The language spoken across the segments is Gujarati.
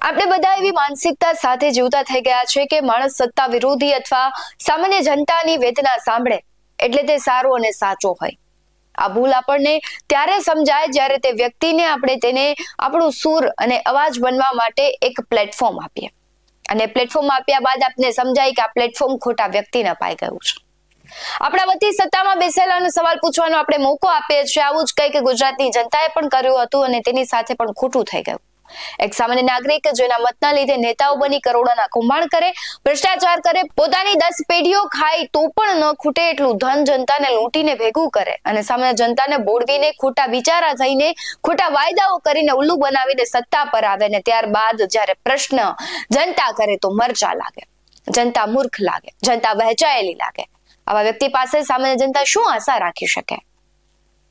આપણે બધા એવી માનસિકતા સાથે જીવતા થઈ ગયા છે કે માણસ સત્તા વિરોધી અથવા સામાન્ય જનતાની વેદના સાંભળે એટલે તે સારો અને સાચો હોય. આ ભૂલ આપણને ત્યારે સમજાય જ્યારે તે વ્યક્તિને આપણે તેને આપણું સૂર અને અવાજ બનવા માટે એક પ્લેટફોર્મ આપીએ અને પ્લેટફોર્મ આપ્યા બાદ આપને સમજાય કે આ પ્લેટફોર્મ ખોટા વ્યક્તિને અપાઈ ગયું છે. આપણા વતી સત્તામાં બેસેલાનો સવાલ પૂછવાનો આપણે મોકો આપીએ છીએ. આવું જ કંઈક ગુજરાતની જનતાએ પણ કર્યું હતું અને તેની સાથે પણ ખોટું થઈ ગયું. એક સામાન્ય નાગરિક જેના મતના લીધે નેતાઓ બની કરોડોના કૌભાંડ કરે, ભ્રષ્ટાચાર કરે, પોતાની 10 પેઢીઓ ખાય તો પણ ન ખૂટે એટલું ધન જનતાને લૂંટીને ભેગું કરે અને સામાન્ય જનતાને બોળવીને ખોટા વિચારા થઈને ખોટા વાયદાઓ કરીને ઉલ્લુ બનાવીને સત્તા પર આવે ને ત્યારબાદ જ્યારે પ્રશ્ન જનતા કરે તો મરચા લાગે, જનતા મૂર્ખ લાગે, જનતા વહેંચાયેલી લાગે. આવા વ્યક્તિ પાસે સામાન્ય જનતા શું આશા રાખી શકે?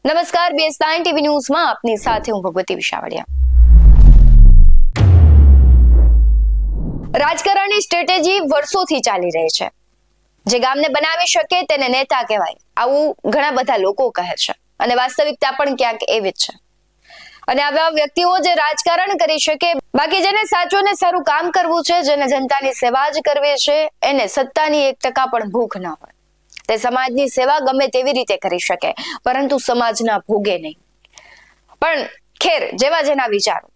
નમસ્કાર, BS9 TV ન્યૂઝમાં આપની સાથે હું ભગવતી વિશાવડિયા. રાજકારણની સ્ટ્રેટેજી વર્ષોથી ચાલી રહી છે. જે ગામને બનાવી શકે તેને નેતા કહેવાય, આવું ઘણા બધા લોકો કહે છે અને વાસ્તવિકતા પણ ક્યાંક એવી જ છે. અને આવા વ્યક્તિઓ જે રાજકારણ કરી શકે, બાકી જેને સાચું ને સારું કામ કરવું છે, જેને જનતાની સેવા જ કરવી છે, એને સત્તાની 1% પણ ભૂખ ન હોય. તે સમાજની સેવા ગમે તેવી રીતે કરી શકે, પરંતુ સમાજના ભોગે નહીં. પણ ખેર, જેવા જેના વિચારો.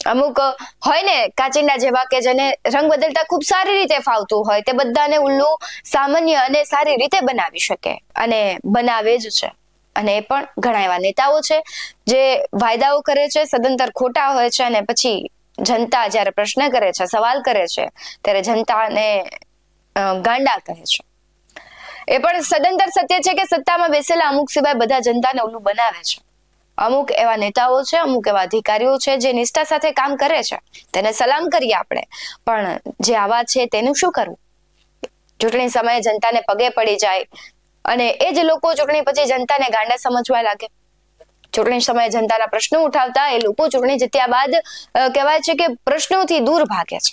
અમુક હોય ને કાચિંડા જેવા કે જેને રંગ બદલતા ખૂબ સારી રીતે ફાવતું હોય, તે બધાને ઉલ્લુ સામાન્ય અને સારી રીતે બનાવી શકે અને બનાવે જ છે. અને એ પણ ઘણા એવા નેતાઓ છે જે વાયદાઓ કરે છે, સદંતર ખોટા હોય છે અને પછી જનતા જ્યારે પ્રશ્ન કરે છે, સવાલ કરે છે, ત્યારે જનતાને ગાંડા કહે છે. એ પણ સદંતર સત્ય છે કે સત્તામાં બેસેલા અમુક સિવાય બધા જનતાને ઉલ્લુ બનાવે છે. અમુક એવા નેતાઓ છે, અમુક એવા અધિકારીઓ છે જે નિષ્ઠા સાથે કામ કરે છે, તેને સલામ કરીએ આપણે. પણ જે આવા છે તેનું શું કરવું? ચૂંટણી સમયે જનતાને પગે પડી જાય અને એ જ લોકો ચૂંટણી પછી જનતાને ગાંડા સમજવા લાગે. ચૂંટણી સમયે જનતાના પ્રશ્નો ઉઠાવતા એ લોકો ચૂંટણી જીત્યા બાદ કહેવાય છે કે પ્રશ્નોથી દૂર ભાગે છે,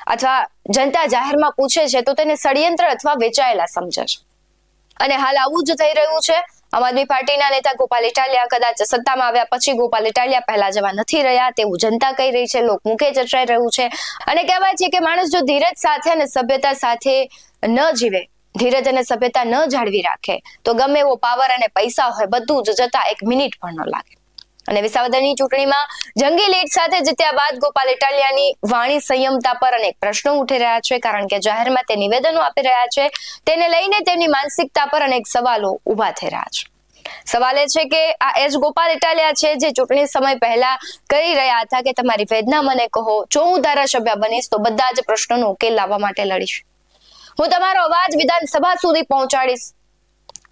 અથવા જનતા જાહેરમાં પૂછે છે તો તેને ષડયંત્ર અથવા વેચાયેલા સમજે છે. અને હાલ આવું જ થઈ રહ્યું છે. આમ આદમી પાર્ટીના નેતા ગોપાલ ઇટાલિયા કદાચ સત્તામાં આવ્યા પછી ગોપાલ ઇટાલિયા પહેલા જેવા નથી રહ્યા તેવું જનતા કહી રહી છે, લોકમુખે ચર્ચાઈ રહ્યું છે. અને કહેવાય છે કે માણસ જો ધીરજ સાથે અને સભ્યતા સાથે ન જીવે, ધીરજ અને સભ્યતા ન જાળવી રાખે તો ગમે એવો પાવર અને પૈસા હોય બધું જ જતા 1 મિનિટ પણ ન લાગે. અને વિસાવદરની ચૂંટણીમાં જંગી લીડ સાથે જીત્યા બાદ ગોપાલ ઇટાલિયાની વાણી સંયમતા પર અનેક પ્રશ્નો ઉઠી રહ્યા છે, કારણ કે જાહેરમાં તે નિવેદનો આપી રહ્યા છે. તેને લઈને તેમની માનસિકતા પર અનેક સવાલો ઉભા થઈ રહ્યા છે. સવાલ એ છે કે આ એજ ગોપાલ ઇટાલિયા છે જે ચૂંટણી સમય પહેલા કહી રહ્યા હતા કે તમારી વેદના મને કહો, જો હું ધારાસભ્ય બનીશ તો બધા જ પ્રશ્નોનો ઉકેલ લાવવા માટે લડીશ, હું તમારો અવાજ વિધાનસભા સુધી પહોંચાડીશ.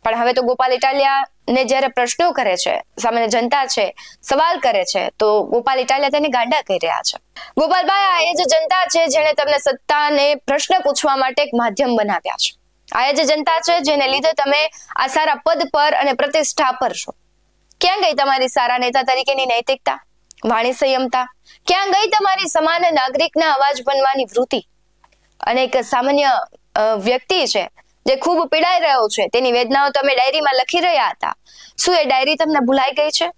પણ હવે તો ગોપાલ ઇટાલિયા ને જ્યારે પ્રશ્નો કરે છે, સામાન્ય જનતા છે, સવાલ કરે છે, તો ગોપાલ ઇટાલિયા તેને ગાંડા કહી રહ્યા છે. ગોપાલભાઈ, આ એ જ જનતા છે જેને તમને સત્તાને પ્રશ્ન પૂછવા માટે એક માધ્યમ બનાવ્યા છે. આ એ જ જનતા છે જેને લીધે તમે આ સારા પદ પર અને પ્રતિષ્ઠા પર છો. ક્યાં ગઈ તમારી સારા નેતા તરીકેની નૈતિકતા, વાણી સંયમતા? ક્યાં ગઈ તમારી સમાન નાગરિકના અવાજ બનવાની વૃત્તિ? અને એક સામાન્ય વ્યક્તિ છે જે ખૂબ પીડાઈ રહ્યો છે, તેની વેદનાઓ તમે ડાયરીમાં લખી રહ્યા હતા. શું એ ડાયરી તમને ભૂલાઈ ગઈ છે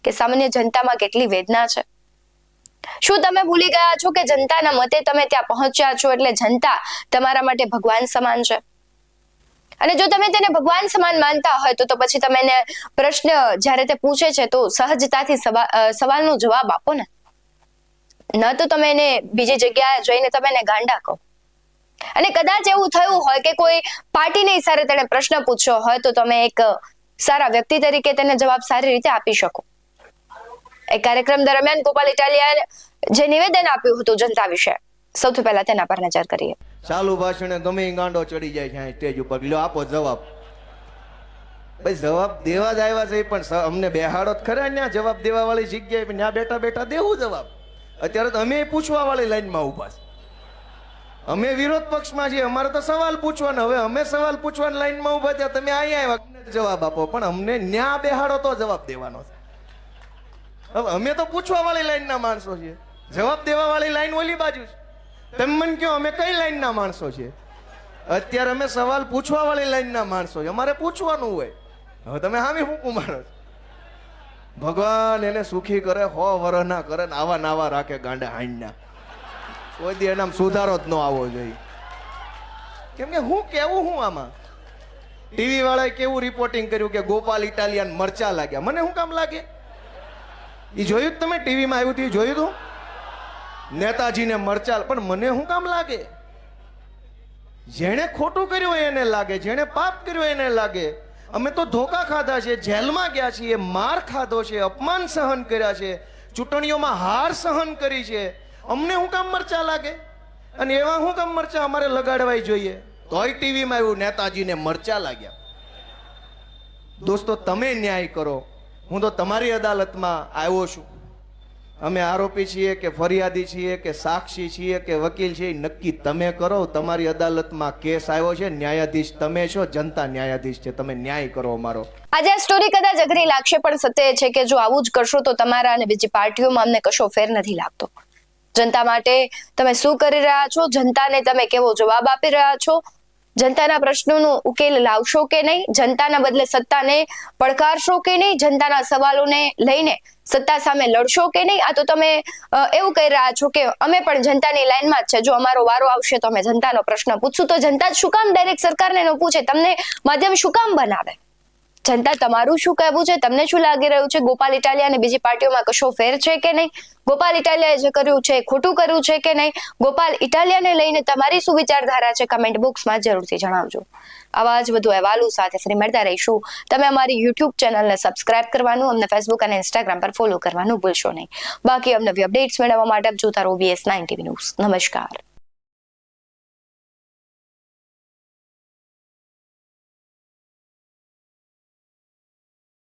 કે સામાન્ય જનતામાં કેટલી વેદના છે? શું તમે ભૂલી ગયા છો કે જનતાના મતે તમે ત્યાં પહોંચ્યા છો એટલે જનતા તમારા માટે ભગવાન સમાન છે? અને જો તમે તેને ભગવાન સમાન માનતા હોય તો પછી તમે એને પ્રશ્ન જ્યારે તે પૂછે છે તો સહજતાથી સવાલનો જવાબ આપો ને. ન તો તમે એને બીજી જગ્યાએ જઈને તમે એને ગાંડા કહો. અને કદાચ એવું થયું હોય કે કોઈ પાર્ટીને ઈશારે તેને પ્રશ્ન પૂછ્યો હોય તો તમે એક સારા વ્યક્તિ તરીકે તેને જવાબ સારી રીતે આપી શકો. એક કાર્યક્રમ દરમિયાન ગોપાલ ઇટાલિયાએ જે નિવેદન આપ્યું હતું જનતા વિશે, સૌથી પહેલા તેના પર નજર કરીએ. ચાલુ ભાષણે ગમે ગાંડો ચડી જાય છે સ્ટેજ ઉપર, લ્યો આપો જવાબ. ભાઈ જવાબ દેવા જ આવ્યા છે પણ અમને બેહાડો જ ખરા ને જવાબ દેવા વાળી જગ્યાએ, ત્યાં બેઠા બેઠા દેવું જવાબ. અત્યારે તો અમે પૂછવા વાળી લાઈનમાં ઉભા છે. અમે વિરોધ પક્ષમાં છીએ, અમારે તો સવાલ પૂછવાનો. હવે અમે સવાલ પૂછવાની લાઈનમાં ઉભા થયા, તમે અહીંયા આવ્યા જવાબ આપો, પણ અમને ન્યા બેહાડો તો જવાબ દેવાનો છે. હવે અમે તો પૂછવા વાળી લાઈનના માણસો છીએ, જવાબ દેવા વાળી લાઈન ઓલી બાજુ છે. તમે મને કહો અમે કઈ લાઈનના માણસો છીએ? અત્યારે અમે સવાલ પૂછવા વાળી લાઈનના માણસો છીએ, અમારે પૂછવાનું હોય. હવે તમે હામી હું મારો છો? ભગવાન એને સુખી કરે, 100 વર્ષ ના કરે ને આવા નાવા રાખે ગાંડા હાઈના. કોઈ દી એનામાં સુધારો જ ન આવવો જોઈએ. કેમ કે હું કેવું હું આમાં ટીવી વાળાએ કેવું રિપોર્ટિંગ કર્યું કે ગોપાલ ઇટાલિયન મરચા લાગ્યા. મને શું કામ લાગે? એ જોયું જ તમે ટીવીમાં આવ્યું હતું, જોયું હતું નેતાજીને મરચા, પણ મને શું કામ લાગે? જેણે ખોટું કર્યું હોય એને લાગે, જેણે પાપ કર્યું હોય એને લાગે. અમે તો ધોકા ખાધા છે, જેલમાં ગયા છીએ, માર ખાધો છે, અપમાન સહન કર્યા છે, ચૂંટણીઓમાં હાર સહન કરી છે. અમને શું કામ મરચા લાગે? અને એવા શું કામ મરચા અમારે લગાડવા જોઈએ? તોય ટીવીમાં એવું નેતાજીને મરચા લાગ્યા. દોસ્તો, તમે ન્યાય કરો. હું તો તમારી અદાલતમાં આવ્યો છું. અમે આરોપી છીએ કે ફરિયાદી છીએ કે સાક્ષી છીએ કે વકીલ છીએ, નક્કી તમે કરો. તમારી અદાલતમાં કેસ આવ્યો છે, ન્યાયાધીશ તમે છો, જનતા ન્યાયાધીશ છે. તમે ન્યાય કરો અમારો. આજે આ સ્ટોરી કદાચ અઘરી લાગશે, પણ સત્ય એ છે કે જો આવું જ કરશો તો તમારા અને બીજી પાર્ટીઓમાં અમને કશો ફેર નથી લાગતો. જનતા માટે તમે શું કરી રહ્યા છો, જનતાને તમે કેવો જવાબ આપી રહ્યા છો, જનતાના પ્રશ્નોનો ઉકેલ લાવશો કે નહીં, જનતાના બદલે સત્તાને પડકારશો કે નહીં, જનતાના સવાલોને લઈને સત્તા સામે લડશો કે નહીં. આ તો તમે એવું કહી રહ્યા છો કે અમે પણ જનતાની લાઈનમાં જ છે, જો અમારો વારો આવશે તો અમે જનતાનો પ્રશ્ન પૂછશું. તો જનતા શું કામ ડાયરેક્ટ સરકારને ન પૂછે? તમને માધ્યમ શું કામ બનાવે? જનતા તમારું શું કહેવું છે? તમને શું લાગી રહ્યું છે? ગોપાલ ઇટાલિયા અને બીજી પાર્ટીઓમાં કશો ફેર છે કે નહીં? ગોપાલ ઇટાલિયાએ જે કર્યું છે ખોટું કર્યું છે કે નહીં? ગોપાલ ઇટાલિયાને લઈને તમારી શું વિચારધારા છે? કમેન્ટ બોક્સમાં જરૂરથી જણાવજો. આવા જ વધુ અહેવાલો સાથે ફરી મળતા રહીશું. તમે અમારી યુટ્યુબ ચેનલને સબસ્ક્રાઇબ કરવાનું, અમને ફેસબુક અને ઇન્સ્ટાગ્રામ પર ફોલો કરવાનું ભૂલશો નહીં. બાકી અમને અપડેટ્સ મેળવવા માટે જોતા રહો BS9 TV ન્યૂઝ. નમસ્કાર.